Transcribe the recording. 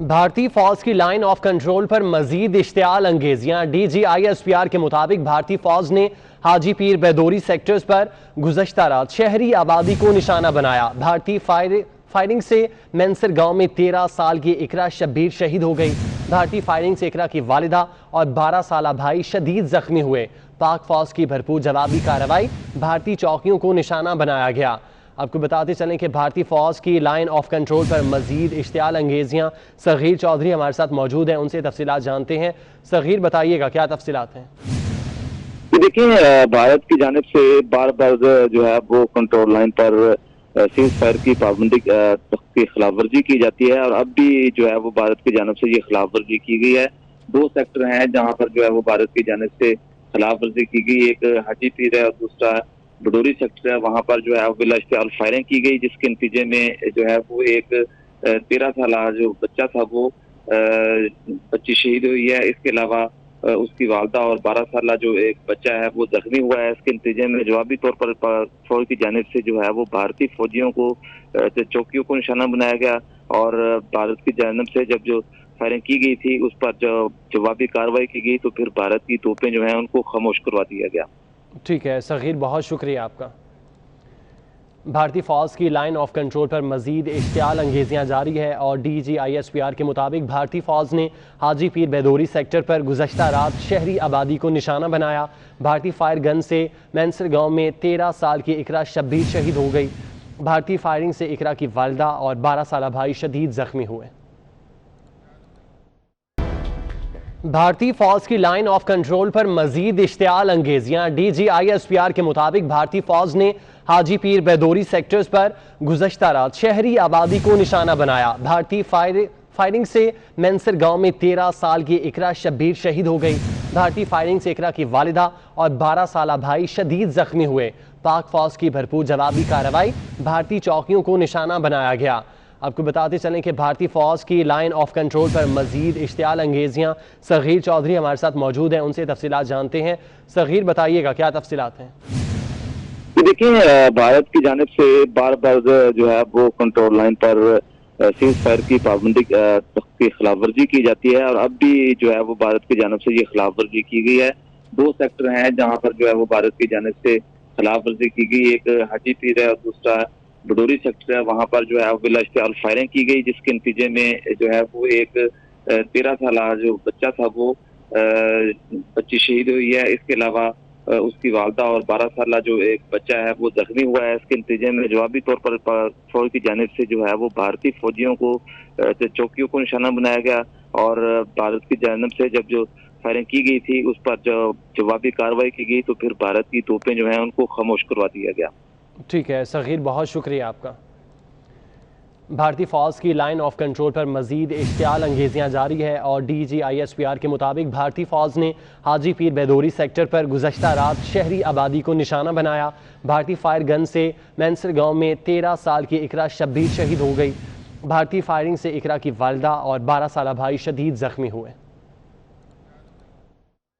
بھارتی فوج کی لائن آف کنٹرول پر مزید اشتعال انگیزیاں۔ D G I S P R کے مطابق بھارتی فوج نے حاجی پیر بیدوری سیکٹرز پر گزشتہ رات شہری آبادی کو نشانہ بنایا۔ بھارتی فائرنگ سے مینسر گاؤں میں 13 سال کی اقرا شبیر شہید ہو گئی۔ بھارتی فائرنگ سے اقرا کی والدہ اور 12 سالہ بھائی شدید زخمی ہوئے۔ پاک فوج کی بھرپور جوابی کارروائی، بھارتی چوکیوں کو نشانہ بنایا گیا۔ آپ کو بتاتے چلیں کہ بھارتی فوج کی لائن آف کنٹرول پر مزید اشتعال انگیزیاں۔ صغیر چودھری ہمارے ساتھ موجود ہیں، ان سے تفصیلات جانتے ہیں۔ صغیر بتائیے گا کیا تفصیلات ہیں؟ دیکھیں، بھارت کی جانب سے بار بار جو ہے وہ کنٹرول لائن پر سیز فائر کی پابندی کی خلاف ورزی کی جاتی ہے، اور اب بھی جو ہے وہ بھارت کی جانب سے یہ خلاف ورزی کی گئی ہے۔ 2 سیکٹر ہیں جہاں پر جو ہے وہ بھارت کی جانب سے خلاف ورزی کی گئی، ایک حاجی پیر ہے اور دوسرا بڈوری سیکٹر ہے۔ وہاں پر جو ہے بلا اشتعال فائرنگ کی گئی، جس کے نتیجے میں جو ہے وہ ایک 13 سالہ جو بچہ تھا وہ بچی شہید ہوئی ہے۔ اس کے علاوہ اس کی والدہ اور 12 سالہ جو ایک بچہ ہے وہ زخمی ہوا ہے۔ اس کے نتیجے میں جوابی طور پر فوج کی جانب سے جو ہے وہ بھارتی فوجیوں کو چوکیوں کو نشانہ بنایا گیا، اور بھارت کی جانب سے جب جو فائرنگ کی گئی تھی اس پر جو جوابی کارروائی کی گئی تو پھر بھارت کی توپیں جو ہیں ان کو خاموش کروا دیا گیا۔ ٹھیک ہے صغیر، بہت شکریہ آپ کا۔ بھارتی فوج کی لائن آف کنٹرول پر مزید اشتعال انگیزیاں جاری ہے، اور D G I S P R کے مطابق بھارتی فوج نے حاجی پیر بیدوری سیکٹر پر گزشتہ رات شہری آبادی کو نشانہ بنایا۔ بھارتی فائر گن سے مینسر گاؤں میں 13 سال کی اقرا شبیر شہید ہو گئی۔ بھارتی فائرنگ سے اقرا کی والدہ اور 12 سالہ بھائی شدید زخمی ہوئے۔ بھارتی فوج کی لائن آف کنٹرول پر مزید اشتعال انگیزیاں۔ D G I S P R کے مطابق بھارتی فوج نے حاجی پیر بیدوری سیکٹرز پر گزشتہ رات شہری آبادی کو نشانہ بنایا۔ بھارتی فائرنگ سے مینسر گاؤں میں 13 سال کی اقرا شبیر شہید ہو گئی۔ بھارتی فائرنگ سے اقرا کی والدہ اور 12 سالہ بھائی شدید زخمی ہوئے۔ پاک فوج کی بھرپور جوابی کارروائی، بھارتی چوکیوں کو نشانہ بنایا گیا۔ آپ کو بتاتے چلیں کہ بھارتی فوج کی لائن آف کنٹرول پر مزید اشتعال انگیزیاں۔ صغیر چودھری ہمارے ساتھ موجود ہیں، ان سے تفصیلات جانتے ہیں۔ صغیر بتائیے گا کیا تفصیلات ہیں؟ دیکھیں، بھارت کی جانب سے بار بار جو ہے وہ کنٹرول لائن پر سیز فائر کی پابندی کی خلاف ورزی کی جاتی ہے، اور اب بھی جو ہے وہ بھارت کی جانب سے یہ خلاف ورزی کی گئی ہے۔ 2 سیکٹر ہیں جہاں پر جو ہے وہ بھارت کی جانب سے خلاف ورزی کی گئی، ایک حاجی پیر ہے اور دوسرا بڈوری سیکٹر ہے۔ وہاں پر جو ہے بلا اشتعال فائرنگ کی گئی، جس کے نتیجے میں جو ہے وہ ایک 13 سالہ جو بچہ تھا وہ بچی شہید ہوئی ہے۔ اس کے علاوہ اس کی والدہ اور 12 سالہ جو ایک بچہ ہے وہ زخمی ہوا ہے۔ اس کے نتیجے میں جوابی طور پر فوج کی جانب سے جو ہے وہ بھارتی فوجیوں کو چوکیوں کو نشانہ بنایا گیا، اور بھارت کی جانب سے جب جو فائرنگ کی گئی تھی اس پر جو جوابی کارروائی کی گئی تو پھر بھارت کی توپیں جو ہیں ان کو خاموش کروا دیا گیا۔ ٹھیک ہے صغیر، بہت شکریہ آپ کا۔ بھارتی فوج کی لائن آف کنٹرول پر مزید اشتعال انگیزیاں جاری ہے، اور D G I S P R کے مطابق بھارتی فوج نے حاجی پیر بیدوری سیکٹر پر گزشتہ رات شہری آبادی کو نشانہ بنایا۔ بھارتی فائر گن سے مینسر گاؤں میں 13 سال کی اقرا شبیر شہید ہو گئی۔ بھارتی فائرنگ سے اقرا کی والدہ اور 12 سالہ بھائی شدید زخمی ہوئے۔